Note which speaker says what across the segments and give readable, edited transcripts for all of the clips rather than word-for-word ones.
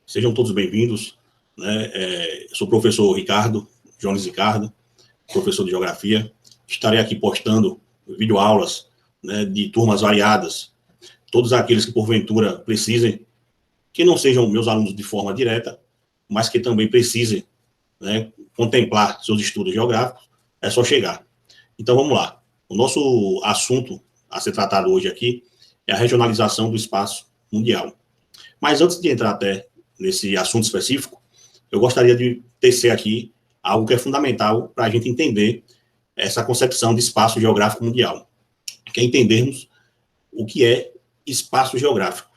Speaker 1: Sejam todos bem-vindos, né? Sou o professor Jones Ricardo, professor de Geografia. Estarei aqui postando videoaulas, né, de turmas variadas. Todos aqueles que, porventura, precisem, que não sejam meus alunos de forma direta, mas que também precisem, né, contemplar seus estudos geográficos, é só chegar. Então, vamos lá. O nosso assunto a ser tratado hoje aqui é a regionalização do espaço mundial. Mas antes de entrar até nesse assunto específico, eu gostaria de tecer aqui algo que é fundamental para a gente entender essa concepção de espaço geográfico mundial, que é entendermos o que é espaço geográfico.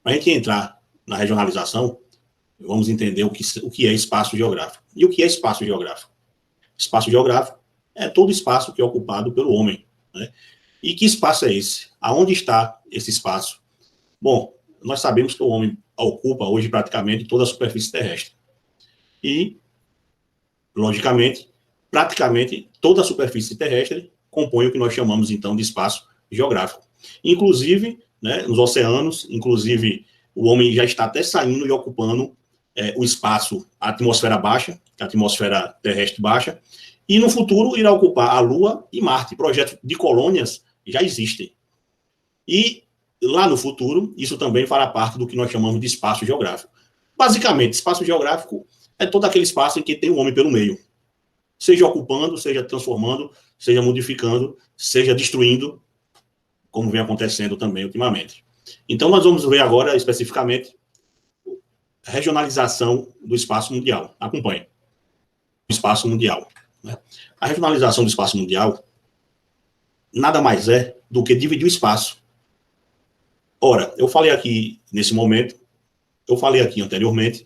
Speaker 1: Para a gente entrar na regionalização, vamos entender o que é espaço geográfico. E o que é espaço geográfico? Espaço geográfico é todo espaço que é ocupado pelo homem, né? E que espaço é esse? Aonde está esse espaço? Bom, nós sabemos que o homem ocupa hoje praticamente toda a superfície terrestre. E, logicamente, praticamente toda a superfície terrestre compõe o que nós chamamos, então, de espaço geográfico. Inclusive, né, nos oceanos, inclusive, o homem já está até saindo e ocupando o espaço, a atmosfera baixa, a atmosfera terrestre baixa, e no futuro irá ocupar a Lua e Marte. Projetos de colônias já existem. E lá no futuro, isso também fará parte do que nós chamamos de espaço geográfico. Basicamente, espaço geográfico é todo aquele espaço em que tem o homem pelo meio. Seja ocupando, seja transformando, seja modificando, seja destruindo, como vem acontecendo também ultimamente. Então, nós vamos ver agora, especificamente, a regionalização do espaço mundial. Acompanhe. O espaço mundial, né? A regionalização do espaço mundial nada mais é do que dividir o espaço. Ora, eu falei aqui, nesse momento, eu falei aqui anteriormente,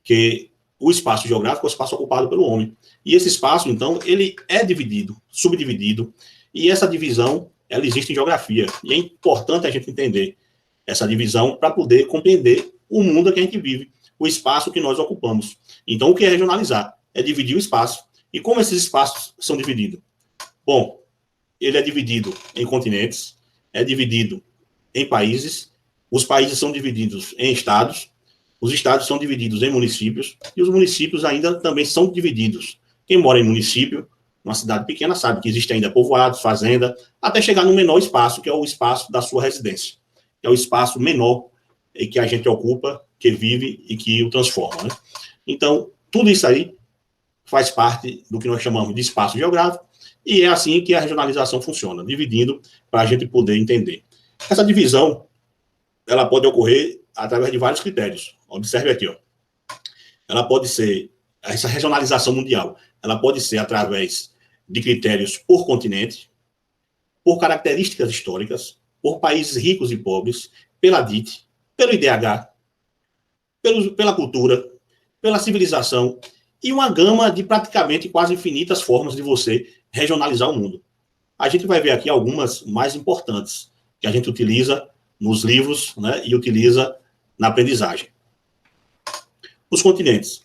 Speaker 1: que o espaço geográfico é o espaço ocupado pelo homem. E esse espaço, então, ele é dividido, subdividido, e essa divisão, ela existe em geografia. E é importante a gente entender essa divisão para poder compreender o mundo que a gente vive, o espaço que nós ocupamos. Então, o que é regionalizar? É dividir o espaço. E como esses espaços são divididos? Bom, ele é dividido em continentes, é dividido em países, os países são divididos em estados, os estados são divididos em municípios, e os municípios ainda também são divididos. Quem mora em município, numa cidade pequena, sabe que existe ainda povoados, fazenda, até chegar no menor espaço, que é o espaço da sua residência. É o espaço menor que a gente ocupa, que vive e que o transforma, né? Então, tudo isso aí faz parte do que nós chamamos de espaço geográfico, e é assim que a regionalização funciona, dividindo para a gente poder entender. Essa divisão, ela pode ocorrer através de vários critérios. Observe aqui, ó. Ela pode ser, essa regionalização mundial, ela pode ser através de critérios por continente, por características históricas, por países ricos e pobres, pela DIT, pelo IDH, pela cultura, pela civilização, e uma gama de praticamente quase infinitas formas de você regionalizar o mundo. A gente vai ver aqui algumas mais importantes, que a gente utiliza nos livros, né, e utiliza na aprendizagem. Os continentes.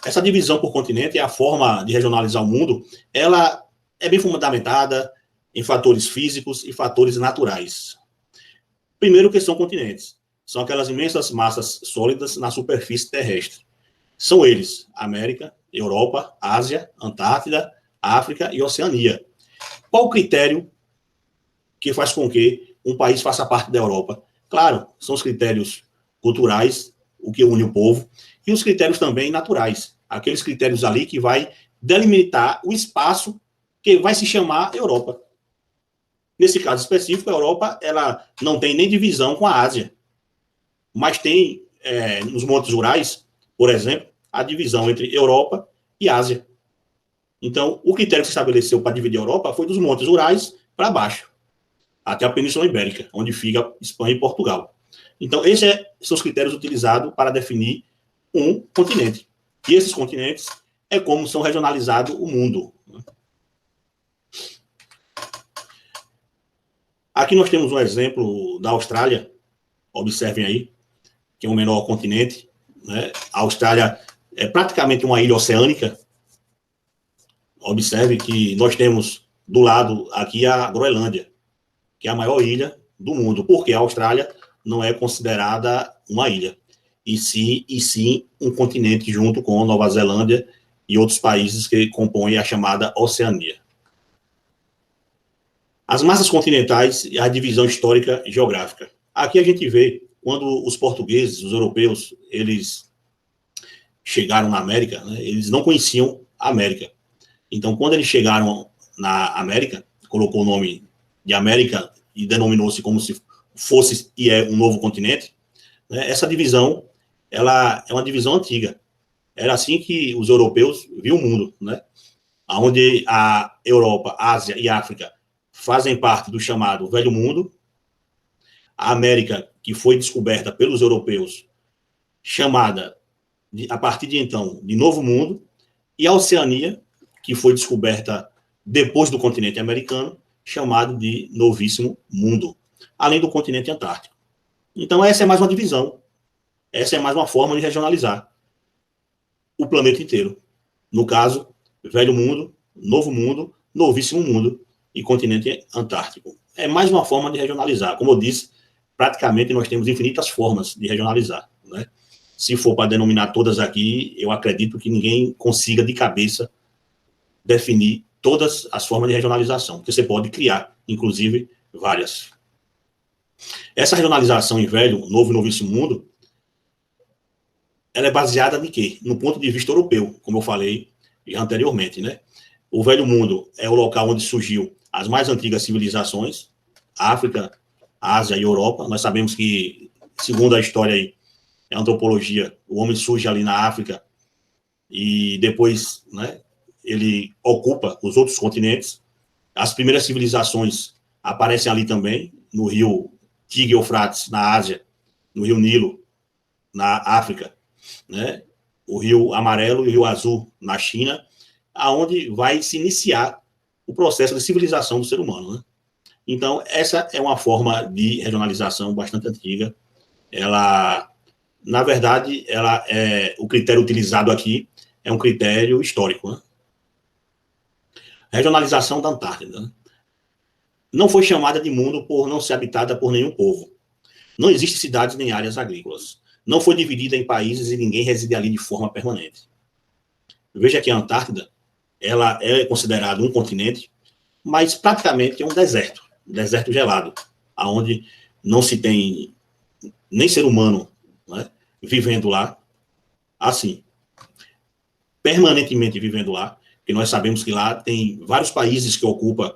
Speaker 1: Essa divisão por continente é a forma de regionalizar o mundo, ela é bem fundamentada em fatores físicos e fatores naturais. Primeiro, que são continentes. São aquelas imensas massas sólidas na superfície terrestre. São eles: América, Europa, Ásia, Antártida, África e Oceania. Qual o critério que faz com que um país faça parte da Europa? Claro, são os critérios culturais, o que une o povo, e os critérios também naturais, aqueles critérios ali que vai delimitar o espaço que vai se chamar Europa. Nesse caso específico, a Europa, ela não tem nem divisão com a Ásia, mas tem, nos Montes Urais, por exemplo, a divisão entre Europa e Ásia. Então, o critério que se estabeleceu para dividir a Europa foi dos Montes Urais para baixo, até a Península Ibérica, onde fica Espanha e Portugal. Então, esses são os critérios utilizados para definir um continente. E esses continentes é como são regionalizados o mundo. Aqui nós temos um exemplo da Austrália. Observem aí, que é o menor continente, né? A Austrália é praticamente uma ilha oceânica. Observe que nós temos do lado aqui a Groenlândia, que é a maior ilha do mundo, porque a Austrália não é considerada uma ilha. e sim um continente junto com Nova Zelândia e outros países que compõem a chamada Oceania. As massas continentais e a divisão histórica e geográfica. Aqui a gente vê quando os portugueses, os europeus, eles chegaram na América, né, eles não conheciam a América. Então, quando eles chegaram na América, colocou o nome de América e denominou-se como se fosse e é um novo continente, né, essa divisão, ela é uma divisão antiga. Era assim que os europeus viam o mundo, né? Onde a Europa, Ásia e África fazem parte do chamado Velho Mundo, a América, que foi descoberta pelos europeus, chamada, a partir de então, de Novo Mundo, e a Oceania, que foi descoberta depois do continente americano, chamado de Novíssimo Mundo, além do continente antártico. Então, essa é mais uma divisão, essa é mais uma forma de regionalizar o planeta inteiro. No caso, Velho Mundo, Novo Mundo, Novíssimo Mundo e continente antártico. É mais uma forma de regionalizar. Como eu disse, praticamente nós temos infinitas formas de regionalizar, né? Se for para denominar todas aqui, eu acredito que ninguém consiga de cabeça definir todas as formas de regionalização, porque você pode criar, inclusive, várias. Essa regionalização em Velho, Novo e Novíssimo Mundo, ela é baseada em quê? No ponto de vista europeu, como eu falei anteriormente, né? O Velho Mundo é o local onde surgiu as mais antigas civilizações, África, Ásia e Europa. Nós sabemos que, segundo a história aí, a antropologia, o homem surge ali na África e depois, né, ele ocupa os outros continentes. As primeiras civilizações aparecem ali também, no rio Tigre e Eufrates, na Ásia, no rio Nilo, na África, né, o rio Amarelo e o rio Azul, na China, aonde vai se iniciar o processo de civilização do ser humano, né? Então, essa é uma forma de regionalização bastante antiga. Ela, na verdade, o critério utilizado aqui é um critério histórico, né? Regionalização da Antártida, né? Não foi chamada de mundo por não ser habitada por nenhum povo. Não existem cidades nem áreas agrícolas. Não foi dividida em países e ninguém reside ali de forma permanente. Veja que a Antártida, ela é considerada um continente, mas praticamente é um deserto gelado, aonde não se tem nem ser humano, né, vivendo lá, assim, permanentemente vivendo lá, porque nós sabemos que lá tem vários países que ocupam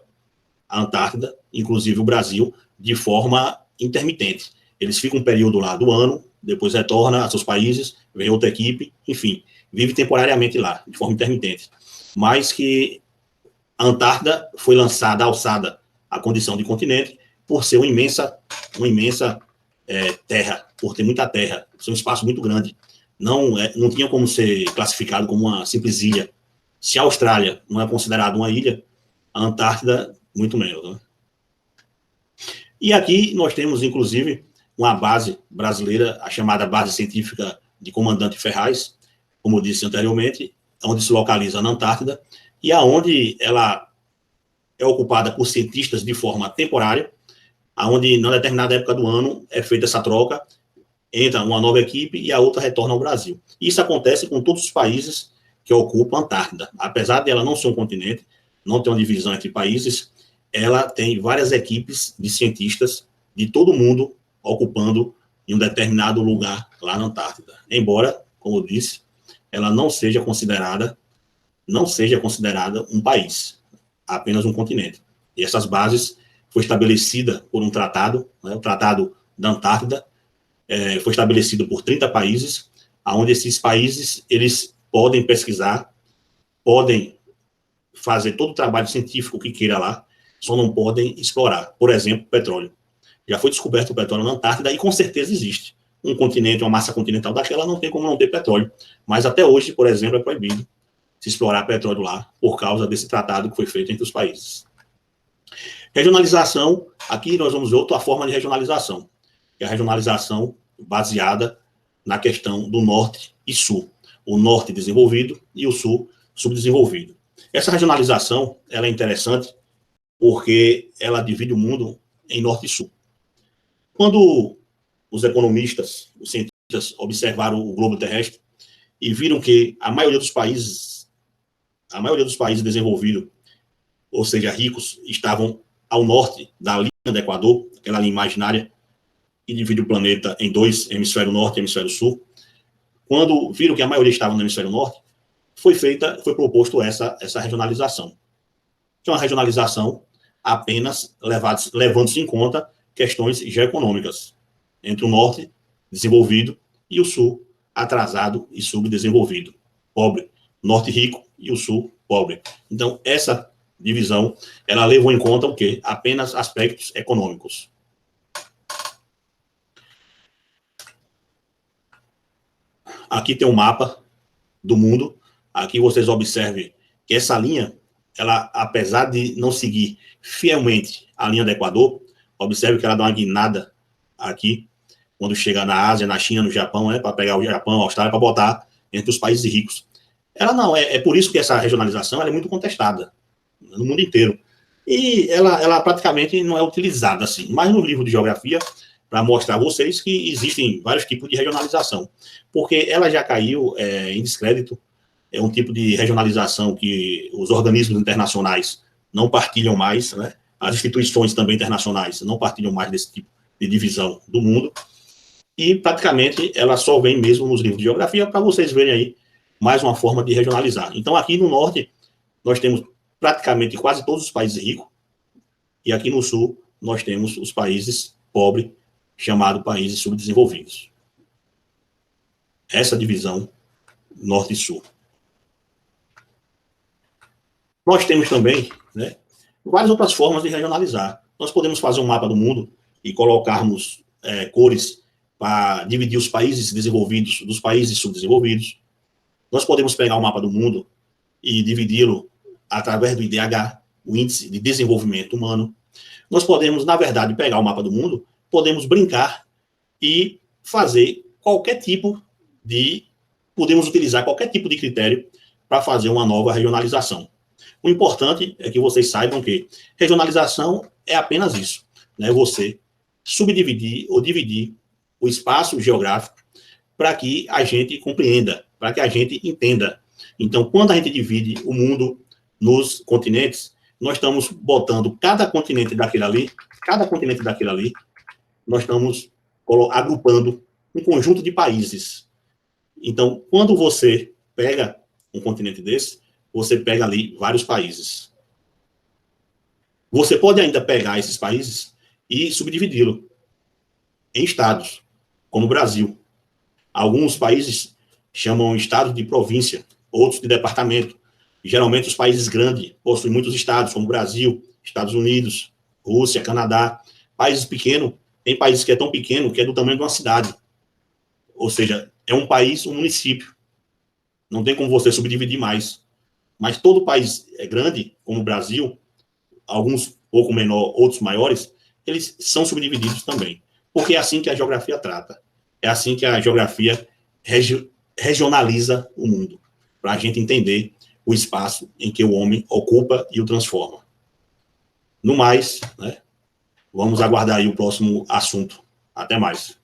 Speaker 1: a Antártida, inclusive o Brasil, de forma intermitente. Eles ficam um período lá do ano, depois retorna a seus países, vem outra equipe, enfim, vive temporariamente lá, de forma intermitente. Mas que a Antártida foi alçada à condição de continente por ser uma imensa terra, por ter muita terra, ser um espaço muito grande. Não tinha como ser classificado como uma simples ilha. Se a Austrália não é considerada uma ilha, a Antártida, muito menos, né? E aqui nós temos, inclusive, uma base brasileira, a chamada Base Científica de Comandante Ferraz, como eu disse anteriormente, onde se localiza na Antártida, e aonde ela é ocupada por cientistas de forma temporária, aonde, na determinada época do ano, é feita essa troca, entra uma nova equipe e a outra retorna ao Brasil. Isso acontece com todos os países que ocupam a Antártida. Apesar de ela não ser um continente, não ter uma divisão entre países, ela tem várias equipes de cientistas de todo mundo ocupando em um determinado lugar lá na Antártida. Embora, como eu disse, ela não seja considerada um país, apenas um continente. E essas bases foi estabelecida por um tratado, né, o Tratado da Antártida, foi estabelecido por 30 países, onde esses países eles podem pesquisar, podem fazer todo o trabalho científico que queira lá, só não podem explorar. Por exemplo, petróleo. Já foi descoberto o petróleo na Antártida e com certeza existe. Um continente, uma massa continental daquela, não tem como não ter petróleo. Mas até hoje, por exemplo, é proibido se explorar petróleo lá por causa desse tratado que foi feito entre os países. Regionalização, aqui nós vamos ver outra forma de regionalização, que é a regionalização baseada na questão do norte e sul. O norte desenvolvido e o sul subdesenvolvido. Essa regionalização ela é interessante porque ela divide o mundo em norte e sul. Quando os economistas, os cientistas, observaram o globo terrestre e viram que a maioria dos países desenvolvidos, ou seja, ricos, estavam ao norte da linha do Equador, aquela linha imaginária, que divide o planeta em dois, hemisfério norte e hemisfério sul. Quando viram que a maioria estava no hemisfério norte, foi proposto essa regionalização. Que é uma regionalização apenas levando-se em conta questões geoeconômicas entre o norte, desenvolvido, e o sul, atrasado e subdesenvolvido, pobre. Norte rico e o sul pobre. Então, essa divisão, ela levou em conta o quê? Apenas aspectos econômicos. Aqui tem um mapa do mundo. Aqui vocês observem que essa linha, ela, apesar de não seguir fielmente a linha do Equador, observe que ela dá uma guinada aqui, quando chega na Ásia, na China, no Japão, para pegar o Japão, a Austrália, para botar entre os países ricos. Ela não, é por isso que essa regionalização ela é muito contestada no mundo inteiro. E ela praticamente não é utilizada assim. Mas no livro de geografia, para mostrar a vocês que existem vários tipos de regionalização. Porque ela já caiu em descrédito. É um tipo de regionalização que os organismos internacionais não partilham mais, né? As instituições também internacionais não partilham mais desse tipo de divisão do mundo. E praticamente ela só vem mesmo nos livros de geografia para vocês verem aí mais uma forma de regionalizar. Então aqui no norte nós temos praticamente quase todos os países ricos e aqui no sul nós temos os países pobres, chamados países subdesenvolvidos. Essa divisão norte e sul. Nós temos também, né, várias outras formas de regionalizar. Nós podemos fazer um mapa do mundo e colocarmos cores para dividir os países desenvolvidos dos países subdesenvolvidos. Nós podemos pegar o mapa do mundo e dividi-lo através do IDH, o Índice de Desenvolvimento Humano. Nós podemos, na verdade, pegar o mapa do mundo, podemos brincar e fazer qualquer tipo de... Podemos utilizar qualquer tipo de critério para fazer uma nova regionalização. O importante é que vocês saibam que regionalização é apenas isso, né? Você subdividir ou dividir o espaço geográfico para que a gente compreenda, para que a gente entenda. Então, quando a gente divide o mundo nos continentes, nós estamos botando cada continente daquele ali, nós estamos agrupando um conjunto de países. Então, quando você pega um continente desse, você pega ali vários países. Você pode ainda pegar esses países e subdividi-lo em estados, como o Brasil. Alguns países chamam estados de província, outros de departamento. Geralmente, os países grandes possuem muitos estados, como o Brasil, Estados Unidos, Rússia, Canadá. Países pequenos, tem países que é tão pequeno que é do tamanho de uma cidade. Ou seja, é um país, um município. Não tem como você subdividir mais. Mas todo país é grande, como o Brasil, alguns pouco menor, outros maiores, eles são subdivididos também. Porque é assim que a geografia trata. É assim que a geografia regionaliza o mundo, para a gente entender o espaço em que o homem ocupa e o transforma. No mais, né, vamos aguardar aí o próximo assunto. Até mais.